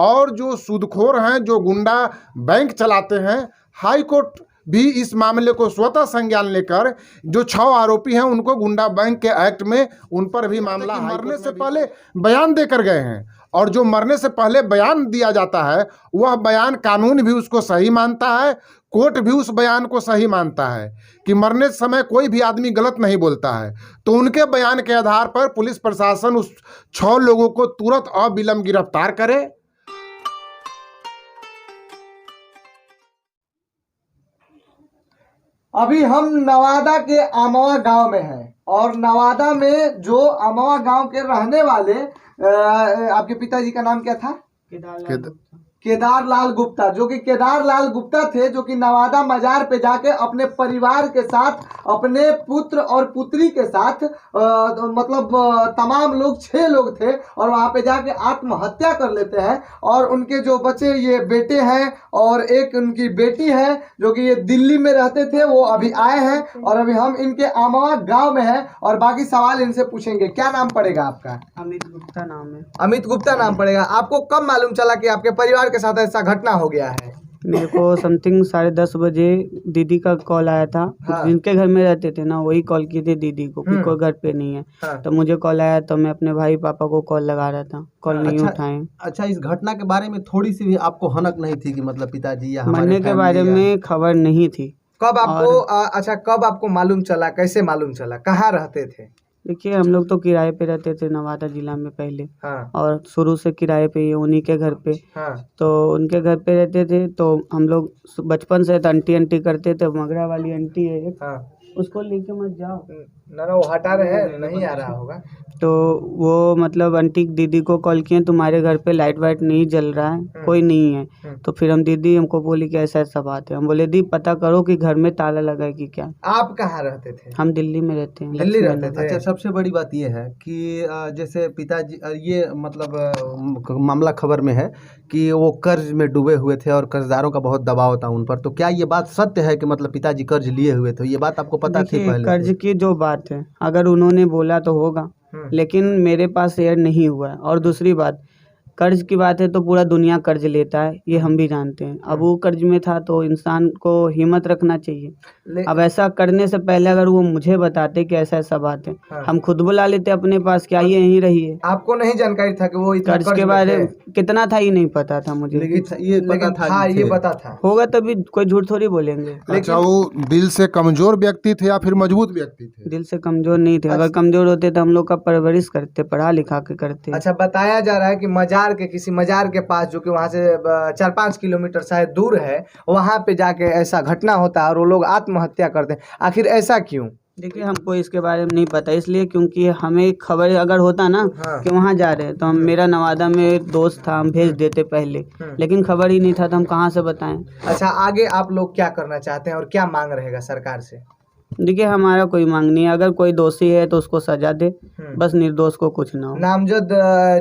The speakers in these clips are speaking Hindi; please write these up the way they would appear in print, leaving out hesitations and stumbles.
और जो सूदखोर हैं, जो गुंडा बैंक चलाते हैं, हाई कोर्ट भी इस मामले को स्वतः संज्ञान लेकर जो 6 आरोपी हैं उनको गुंडा बैंक के एक्ट में उन पर भी मामला मरने से पहले बयान देकर गए हैं। और जो मरने से पहले बयान दिया जाता है वह बयान कानून भी उसको सही मानता है, कोर्ट भी उस बयान को सही मानता है कि मरने समय कोई भी आदमी गलत नहीं बोलता है। तो उनके बयान के आधार पर पुलिस प्रशासन उस 6 लोगों को तुरंत अविलंब गिरफ्तार करे। अभी हम नवादा के अमवा गांव में हैं और नवादा में जो अमवा गांव के रहने वाले आपके पिताजी का नाम क्या था? केदार लाल गुप्ता, जो कि केदार लाल गुप्ता थे, जो कि नवादा मजार पे जाके अपने परिवार के साथ, अपने पुत्र और पुत्री के साथ मतलब तमाम लोग 6 लोग थे और वहां पे जाके आत्महत्या कर लेते हैं। और उनके जो बच्चे, ये बेटे हैं और एक उनकी बेटी है जो कि ये दिल्ली में रहते थे, वो अभी आए हैं और अभी हम इनके अमवा गाँव में हैं और बाकी सवाल इनसे पूछेंगे। क्या नाम पड़ेगा आपका? अमित गुप्ता नाम है। अमित गुप्ता नाम पड़ेगा। आपको कब मालूम चला कि आपके परिवार के साथ ऐसा घटना हो गया है? मेरे को समथिंग 10:30 बजे दीदी का कॉल आया था। हाँ। जिनके घर में रहते थे ना, वही कॉल किए थे दीदी को कि कोई घर पे नहीं है। हाँ। तो मुझे कॉल आया तो मैं अपने भाई पापा को कॉल लगा रहा था, कॉल नहीं उठाए। अच्छा, इस घटना के बारे में थोड़ी सी भी आपको हनक नहीं थी कि मतलब पिताजी या हमारे मरने के बारे में खबर नहीं थी। कब आपको अच्छा कब आपको मालूम चला, कैसे मालूम चला, कहाँ रहते थे? देखिए, हम लोग तो किराए पे रहते थे नवादा जिला में पहले। हाँ। और शुरू से किराए पे ही, उन्हीं के घर पे। हाँ। तो उनके घर पे रहते थे तो हम लोग बचपन से आंटी आंटी करते थे। मगरा वाली आंटी है एक, हाँ। उसको लेके मत जाओ ना वो हटा रहे हैं, नहीं आ रहा होगा। तो वो मतलब आंटी दीदी को कॉल किए, तुम्हारे घर पे लाइट वाइट नहीं जल रहा है, कोई नहीं है। तो फिर हम दीदी हमको बोली कि ऐसा ऐसा बात है। हम बोले दी पता करो कि घर में ताला लगा है कि क्या। आप कहाँ रहते थे? हम दिल्ली में रहते हैं। दिल्ली रहते थे। अच्छा, सबसे बड़ी बात ये है कि जैसे पिताजी ये मतलब मामला खबर में है कि वो कर्ज में डूबे हुए थे और कर्जदारों का बहुत दबाव था उन पर। तो क्या ये बात सत्य है कि मतलब पिताजी कर्ज लिए हुए थे? ये बात आपको पता थी पहले? कर्ज की जो बात है, अगर उन्होंने बोला तो होगा, लेकिन मेरे पास शेयर नहीं हुआ है। और दूसरी बात, कर्ज की बात है तो पूरा दुनिया कर्ज लेता है, ये हम भी जानते हैं। अब वो कर्ज में था तो इंसान को हिम्मत रखना चाहिए। अब ऐसा करने से पहले अगर वो मुझे बताते कि ऐसा ऐसा बात है, हम खुद बुला लेते अपने पास, क्या ये यहीं रही है। आपको नहीं जानकारी था कि वो इतना कर्ज के बारे में कितना था ही नहीं पता था मुझे। लेकिन हाँ, ये पता था। होगा तभी कोई झूठ थोड़ी बोलेंगे। अच्छा, वो दिल से कमजोर व्यक्ति थे या फिर मजबूत व्यक्ति थे? दिल से कमजोर नहीं थे। अगर कमजोर होते तो हम लोग का परवरिश करते, पढ़ा लिखा के करते। अच्छा, बताया जा रहा है कि किसी मजार के पास, जो कि वहाँ से 4-5 किलोमीटर शायद दूर है, वहाँ पे जाके ऐसा घटना होता है और वो लोग आत्महत्या करते हैं। आखिर ऐसा क्यों? देखिए, हमको इसके बारे में नहीं पता, इसलिए क्योंकि हमें खबर अगर होता ना कि वहाँ जा रहे हैं तो हम, मेरा नवादा में एक दोस्त था, हम भेज देते पहले, लेकिन खबर ही नहीं था तो हम कहाँ से बताएं। अच्छा, आगे आप लोग क्या करना चाहते हैं और क्या मांग रहेगा सरकार से? देखिए, हमारा कोई मांग नहीं है। अगर कोई दोषी है तो उसको सजा दे, बस निर्दोष को कुछ ना हो। नामजद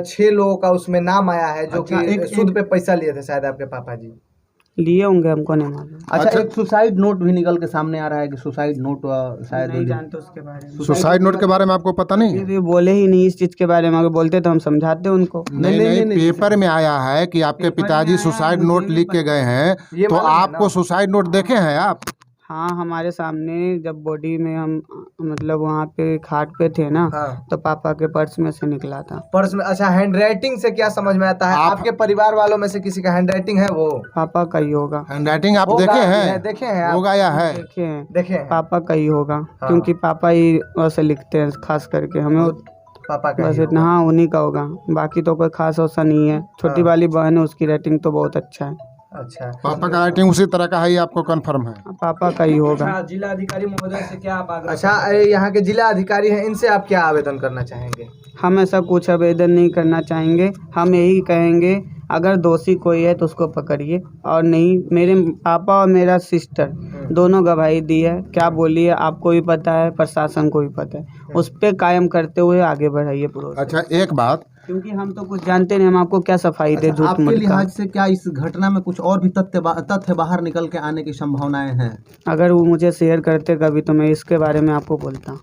6 लोगों का उसमें नाम आया है जो कि सूद पे पैसा लिए थे, शायद आपके पापा जी लिए होंगे, हमको नहीं मालूम। अच्छा, एक सुसाइड नोट भी निकल के सामने आ रहा है कि सुसाइड नोट शायद नहीं जानते उसके बारे में। सुसाइड नोट के बारे में आपको पता नहीं? ये बोले ही नहीं इस चीज के बारे में। अगर बोलते तो हम समझाते उनको। नहीं, पेपर में आया है कि आपके पिताजी सुसाइड नोट लिख के गए हैं, तो आपको सुसाइड नोट देखे हैं आप? हाँ, हमारे सामने जब बॉडी में हम मतलब वहाँ पे खाट पे थे ना, तो पापा के पर्स में से निकला था। पर्स में? अच्छा, हैंडराइटिंग से क्या समझ में आता है? आपके परिवार वालों में से किसी का हैंडराइटिंग है? वो पापा का ही होगा। हैंडराइटिंग आप देखे हैं? देखे हैं? होगा या है? देखे हैं। पापा का ही होगा, क्योंकि पापा ही वैसे लिखते हैं खास करके। हमें पापा का बस इतना, हाँ, उन्हीं का होगा। बाकी तो कोई खास वैसा नहीं है। छोटी वाली बहन है, उसकी राइटिंग तो बहुत अच्छा है। अच्छा, पापा का राइटिंग उसी तरह का है, आपको कंफर्म है? पापा का ही होगा। जिला अधिकारी महोदय से क्या आप अच्छा, यहाँ के जिला अधिकारी हैं, इनसे आप क्या आवेदन करना चाहेंगे? हम ऐसा कुछ आवेदन नहीं करना चाहेंगे। हम यही कहेंगे, अगर दोषी कोई है तो उसको पकड़िए, और नहीं, मेरे पापा और मेरा सिस्टर दोनों गवाही दी है। क्या बोली है आपको भी पता है, प्रशासन को भी पता है। उस पर कायम करते हुए आगे बढ़ाइए प्रोसेस। अच्छा, एक बात, क्योंकि हम तो कुछ जानते नहीं, हम आपको क्या सफाई दे झूठ आपके लिहाज से क्या इस घटना में कुछ और भी तथ्य बाहर निकल के आने की संभावनाएं हैं? अगर वो मुझे शेयर करते कभी तो मैं इसके बारे में आपको बोलता।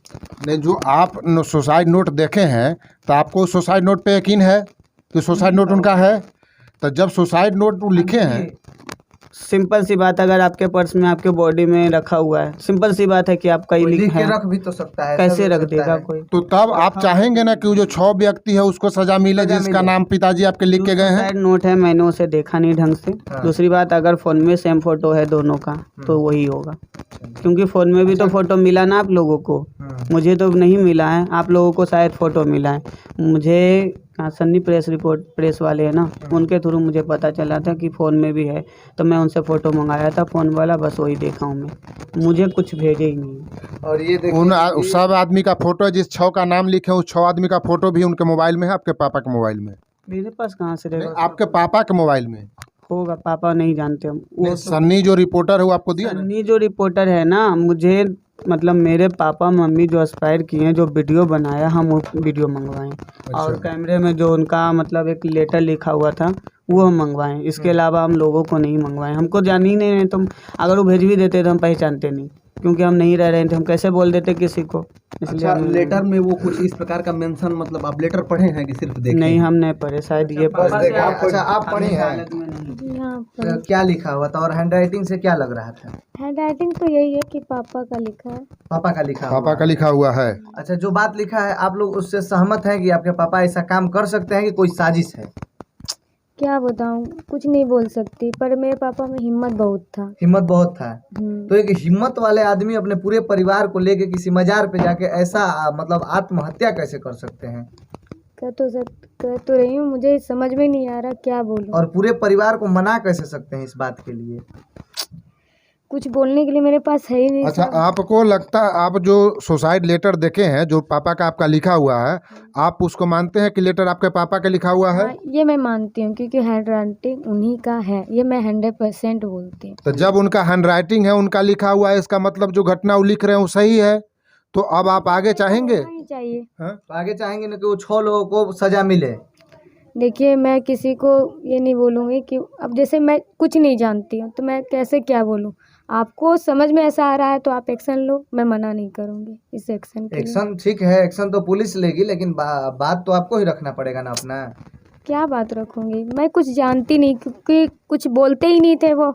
नहीं, जो आप सुसाइड नोट देखे हैं तो आपको सुसाइड नोट पे यकीन है कि सुसाइड नोट उनका है? तो जब सुसाइड नोट वो लिखे हैं, सिंपल सी बात, अगर आपके पर्स में आपके बॉडी में रखा हुआ है, सिंपल सी बात है कि आप कहीं लिख लिख के है, रख भी तो सकता है, कैसे ऐसा भी रख हो सकता देगा है। कोई। तो तब आप चाहेंगे ना कि वो जो 6 व्यक्ति है उसको सजा मिले सजा जिसका मिले। नाम पिताजी आपके लिख के गए हैं। सुसाइड नोट है, मैंने उसे देखा नहीं ढंग से। हाँ। दूसरी बात, अगर फ़ोन में सेम फोटो है दोनों का तो वही होगा, क्योंकि फ़ोन में भी तो फोटो मिला ना आप लोगों को, मुझे तो नहीं मिला है, आप लोगों को शायद फ़ोटो मिला है। मुझे सन्नी प्रेस वाले हैं ना, उनके थ्रू मुझे पता चला था कि फ़ोन में भी है, तो मैं उनसे फ़ोटो मंगाया था फ़ोन वाला, बस वही देखा हूँ मैं, मुझे कुछ भेजे ही नहीं। और ये देखिए उन सब आदमी का फोटो है, जिस 6 का नाम लिखे हैं उस 6 आदमी का फोटो भी उनके मोबाइल में है, आपके पापा के मोबाइल में? मेरे पास कहाँ से नहीं, रहेगा? आपके पापा के मोबाइल में होगा, पापा नहीं जानते हम। नहीं, सन्नी जो रिपोर्टर है वो आपको दिया ना? सन्नी जो रिपोर्टर है ना, मुझे मतलब मेरे पापा मम्मी जो एक्सपायर किए हैं, जो वीडियो बनाया, हम वो वीडियो मंगवाएं। और कैमरे में जो उनका मतलब एक लेटर लिखा हुआ था वो हम मंगवाएं, इसके अलावा हम लोगों को नहीं मंगवाएं। हमको जान ही नहीं, तो अगर वो भेज भी देते तो हम पहचानते नहीं, क्योंकि हम नहीं रह रहे थे, हम कैसे बोल देते किसी को, इसलिए अच्छा, हम लेटर में वो कुछ इस प्रकार का मेंशन, मतलब आप लेटर पढ़े हैं कि सिर्फ देखे नहीं, हैं? हम नहीं पढ़े, शायद ये बस पढ़ा। देखा। अच्छा, आप पढ़े हैं? हालत में नहीं। जी हाँ, तो क्या लिखा हुआ था और हैंडराइटिंग से क्या लग रहा था? हैंड राइटिंग तो यही है कि पापा का लिखा है। पापा का लिखा पापा हुआ का लिखा हुआ है। अच्छा, जो बात लिखा है आप लोग उससे सहमत हैं कि आपके पापा ऐसा काम कर सकते हैं कि कोई साजिश है? क्या बताऊँ, कुछ नहीं बोल सकती, पर मेरे पापा में हिम्मत बहुत था। हिम्मत बहुत था। हम्म, तो एक हिम्मत वाले आदमी अपने पूरे परिवार को लेके किसी मजार पे जाके ऐसा मतलब आत्महत्या कैसे कर सकते हैं? कह तो रही हूँ, मुझे समझ में नहीं आ रहा क्या बोलूँ। और पूरे परिवार को मना कैसे सकते हैं इस बात के लिए? कुछ बोलने के लिए मेरे पास है ही नहीं अच्छा, सर। आपको लगता है, आप जो सुसाइड लेटर देखे हैं जो पापा का आपका लिखा हुआ है, आप उसको मानते हैं कि लेटर आपके पापा का लिखा हुआ है? हाँ, ये मैं मानती हूँ, क्योंकि हैंड राइटिंग उन्हीं का है, ये मैं 100% बोलती हूँ। तो जब उनका हैंड राइटिंग है, उनका लिखा हुआ है, इसका मतलब जो घटना वो लिख रहे हैं वो सही है। तो अब आप आगे चाहेंगे? होना ही चाहिए। हाँ? तो आगे चाहेंगे ना कि वो 6 लोगों को सजा मिले। देखिए, मैं किसी को ये नहीं बोलूँगी कि अब जैसे मैं कुछ नहीं जानती हूँ तो मैं कैसे क्या बोलूँ। आपको समझ में ऐसा आ रहा है तो आप एक्शन लो, मैं मना नहीं करूँगी इस एक्शन के लिए। एक्शन ठीक है, एक्शन तो पुलिस लेगी, लेकिन बात तो आपको ही रखना पड़ेगा ना अपना। क्या बात रखूँगी, मैं कुछ जानती नहीं, क्योंकि कुछ बोलते ही नहीं थे वो।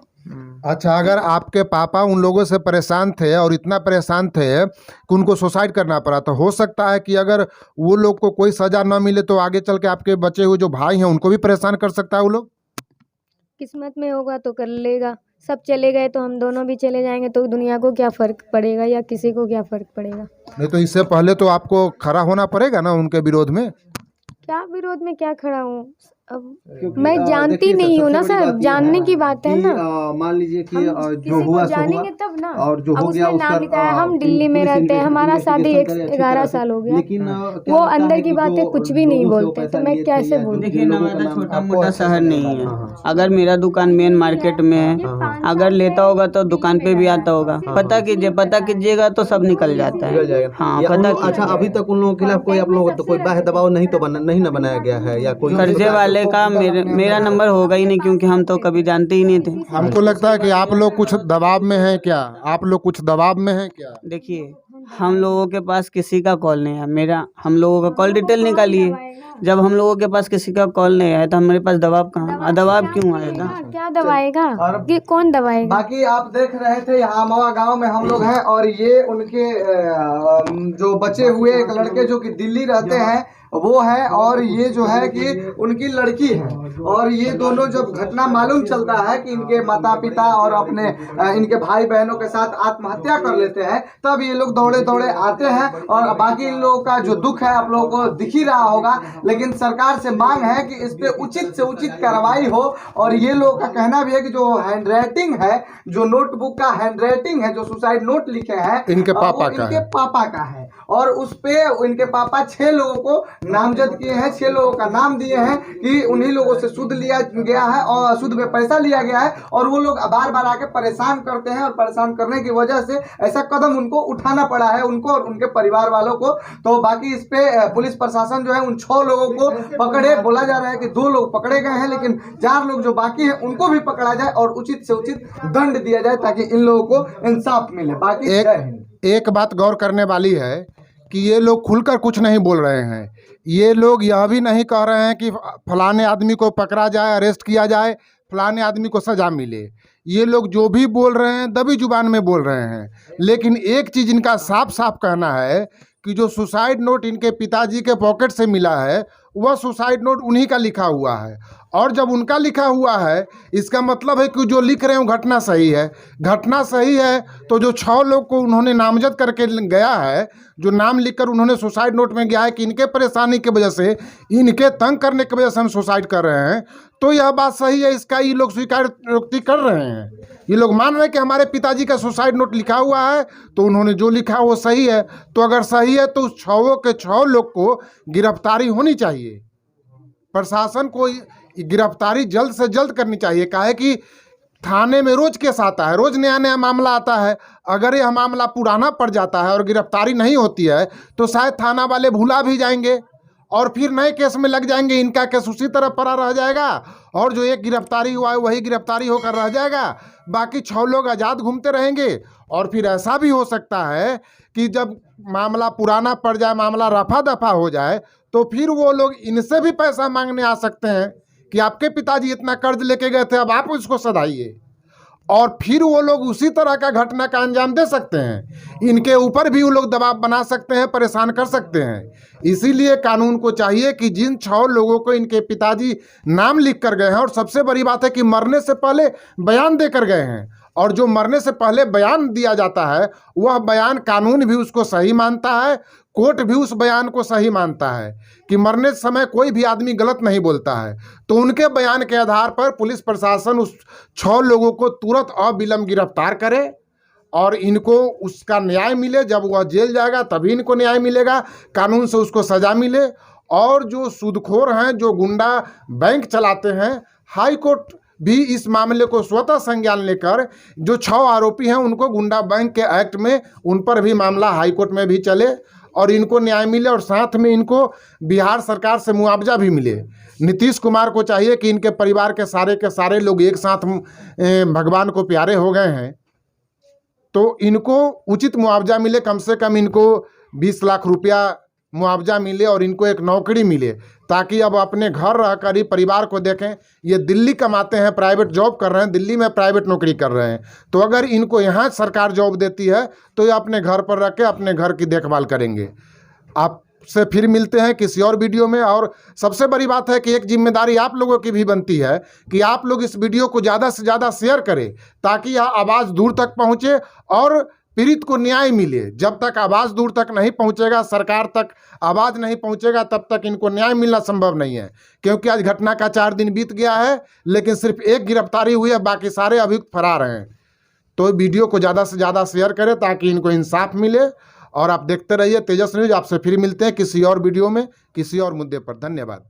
अच्छा, अगर आपके पापा उन लोगों से परेशान थे और इतना परेशान थे कि उनको सुसाइड करना पड़ा, तो हो सकता है कि अगर वो लोग को कोई सजा न मिले तो आगे चल के आपके बचे हुए जो भाई हैं उनको भी परेशान कर सकता है वो लोग। किस्मत में होगा तो कर लेगा। सब चले गए तो हम दोनों भी चले जाएंगे, तो दुनिया को क्या फ़र्क पड़ेगा या किसी को क्या फ़र्क पड़ेगा। नहीं तो इससे पहले तो आपको खड़ा होना पड़ेगा ना उनके विरोध में। क्या विरोध में क्या खड़ा हूँ, अब क्योंकि, मैं जानती देखिए सर, नहीं हूँ ना सबसे बड़ी सर, बात ये जानने है की बात है कि, ना। मान लीजिए कि हम जो किसी को हुआ सो जानेंगे हुआ, तब ना। और जो अब हो गया उसमें नाम उसका लिखा है, हम दिल्ली में रहते हैं, हमारा शादी इन्वेस्टिगेशन 11 साल हो गया। लेकिन वो अंदर की बातें कुछ भी नहीं बोलते, तो मैं कैसे बोलूँ। देखिए, नवादा छोटा मोटा अच्छे से शहर नहीं नहीं है। मालूम। अगर मेरा दुकान मेन मार्केट में है, अगर लेता होगा तो दुकान पे भी आता होगा। पता कीजिएगा तो सब निकल जाता निकल है। जाएगा। हाँ, या उन पता लोग- अच्छा, अभी तक उन लोगों के खिलाफ कोई आप लोगों को तो कोई बाह्य दबाव नहीं तो नहीं ना बनाया गया है, या कोई कर्जे वाले का मेरा नंबर होगा ही नहीं, क्योंकि हम तो कभी जानते ही नहीं थे। हमको लगता है कि आप लोग कुछ दबाव में हैं क्या? आप लोग कुछ दबाव में हैं क्या? देखिए, हम लोगों के पास किसी का कॉल नहीं है। हम लोगों का कॉल डिटेल निकालिए। जब हम लोगों के पास किसी का कॉल नहीं आया तो हमारे पास दबाव कहाँ, दबाव क्यों आएगा? क्या दबाएगा, कि कौन दबाएगा। बाकी आप देख रहे थे यहाँ अमवा गांव में हम लोग हैं, और ये उनके जो बचे हुए एक लड़के जो कि दिल्ली रहते हैं वो है, और ये जो है कि उनकी लड़की है। और ये दोनों जब घटना मालूम चलता है कि इनके माता पिता और अपने इनके भाई बहनों के साथ आत्महत्या कर लेते हैं, तब ये लोग दौड़े दौड़े आते हैं। और बाकी इन लोगों का जो दुख है आप लोगों को दिख ही रहा होगा, लेकिन सरकार से मांग है कि इस पे उचित से उचित कार्रवाई हो। और ये लोगों का कहना भी है कि जो हैंड राइटिंग है, जो नोटबुक का हैंड राइटिंग है, जो सुसाइड नोट लिखे हैं, इनके पापा का इनके है। पापा का है। और उस पे इनके पापा 6 लोगों को नामजद किए हैं, 6 लोगों का नाम दिए हैं कि उन्हीं लोगों से सूद लिया गया है और सूद पे पैसा लिया गया है। और वो लोग बार बार आके परेशान करते हैं, और परेशान करने की वजह से ऐसा कदम उनको उठाना पड़ा है, उनको और उनके परिवार वालों को। तो बाकी इस पे पुलिस प्रशासन जो है उन 6 लोगों को पकड़े, बोला जा रहा है कि 2 लोग पकड़े गए हैं, लेकिन 4 लोग जो बाकी हैं उनको भी पकड़ा जाए और उचित से उचित दंड दिया जाए, ताकि इन लोगों को इंसाफ मिले। बाकी जय हिंद। एक बात गौर करने वाली है कि ये लोग खुलकर कुछ नहीं बोल रहे हैं। ये लोग यह भी नहीं कह रहे हैं कि फलाने आदमी को पकड़ा जाए, अरेस्ट किया जाए, फलाने आदमी को सज़ा मिले। ये लोग जो भी बोल रहे हैं दबी जुबान में बोल रहे हैं। लेकिन एक चीज़ इनका साफ साफ कहना है कि जो सुसाइड नोट इनके पिताजी के पॉकेट से मिला है वह सुसाइड नोट उन्हीं का लिखा हुआ है। और जब उनका लिखा हुआ है इसका मतलब है कि जो लिख रहे हैं वो घटना सही है। घटना सही है तो जो 6 लोग को उन्होंने नामजद करके गया है, जो नाम लिखकर उन्होंने सुसाइड नोट में गया है कि इनके परेशानी की वजह से, इनके तंग करने की वजह से हम सुसाइड कर रहे हैं, तो यह बात सही है। इसका ये लोग स्वीकारोक्ति कर रहे हैं। ये लोग मान रहे हैं कि हमारे पिताजी का सुसाइड नोट लिखा हुआ है तो उन्होंने जो लिखा वो सही है। तो अगर सही है तो उस 6 के 6 लोग को गिरफ्तारी होनी चाहिए। प्रशासन को गिरफ्तारी जल्द से जल्द करनी चाहिए। काहे कि थाने में रोज केस आता है, रोज नया नया मामला आता है। अगर यह मामला पुराना पड़ जाता है और गिरफ्तारी नहीं होती है तो शायद थाना वाले भुला भी जाएंगे और फिर नए केस में लग जाएंगे। इनका केस उसी तरह पड़ा रह जाएगा और जो एक गिरफ्तारी हुआ है वही गिरफ्तारी होकर रह जाएगा। बाकी 6 लोग आज़ाद घूमते रहेंगे। और फिर ऐसा भी हो सकता है कि जब मामला पुराना पड़ जाए, मामला रफा दफा हो जाए, तो फिर वो लोग इनसे भी पैसा मांगने आ सकते हैं कि आपके पिताजी इतना कर्ज लेके गए थे, अब आप उसको सधाइए। और फिर वो लोग उसी तरह का घटना का अंजाम दे सकते हैं। इनके ऊपर भी वो लोग दबाव बना सकते हैं, परेशान कर सकते हैं। इसीलिए कानून को चाहिए कि जिन 6 लोगों को इनके पिताजी नाम लिख कर गए हैं, और सबसे बड़ी बात है कि मरने से पहले बयान देकर गए हैं, और जो मरने से पहले बयान दिया जाता है वह बयान कानून भी उसको सही मानता है, कोर्ट भी उस बयान को सही मानता है कि मरने समय कोई भी आदमी गलत नहीं बोलता है। तो उनके बयान के आधार पर पुलिस प्रशासन उस 6 लोगों को तुरंत अविलंब गिरफ्तार करे और इनको उसका न्याय मिले। जब वह जेल जाएगा तभी इनको न्याय मिलेगा, कानून से उसको सज़ा मिले। और जो सूदखोर हैं, जो गुंडा बैंक चलाते हैं, हाई कोर्ट भी इस मामले को स्वतः संज्ञान लेकर जो 6 आरोपी हैं उनको गुंडा बैंक के एक्ट में उन पर भी मामला हाई कोर्ट में भी चले और इनको न्याय मिले, और साथ में इनको बिहार सरकार से मुआवजा भी मिले। नीतीश कुमार को चाहिए कि इनके परिवार के सारे लोग एक साथ भगवान को प्यारे हो गए हैं तो इनको उचित मुआवजा मिले। कम से कम इनको 20 लाख रुपया मुआवजा मिले और इनको एक नौकरी मिले, ताकि अब अपने घर रहकर ही परिवार को देखें। ये दिल्ली कमाते हैं, प्राइवेट जॉब कर रहे हैं, दिल्ली में प्राइवेट नौकरी कर रहे हैं। तो अगर इनको यहाँ सरकार जॉब देती है तो ये अपने घर पर रख के अपने घर की देखभाल करेंगे। आपसे फिर मिलते हैं किसी और वीडियो में। और सबसे बड़ी बात है कि एक जिम्मेदारी आप लोगों की भी बनती है कि आप लोग इस वीडियो को ज़्यादा से ज़्यादा शेयर करें, ताकि यह आवाज़ दूर तक पहुँचे और पीड़ित को न्याय मिले। जब तक आवाज़ दूर तक नहीं पहुंचेगा, सरकार तक आवाज़ नहीं पहुंचेगा, तब तक इनको न्याय मिलना संभव नहीं है। क्योंकि आज घटना का 4 दिन बीत गया है लेकिन सिर्फ एक गिरफ्तारी हुई है, बाकी सारे अभियुक्त फरार हैं। तो वीडियो को ज़्यादा से ज़्यादा शेयर करें ताकि इनको इंसाफ मिले। और आप देखते रहिए तेजस न्यूज़। आपसे फिर मिलते हैं किसी और वीडियो में किसी और मुद्दे पर। धन्यवाद।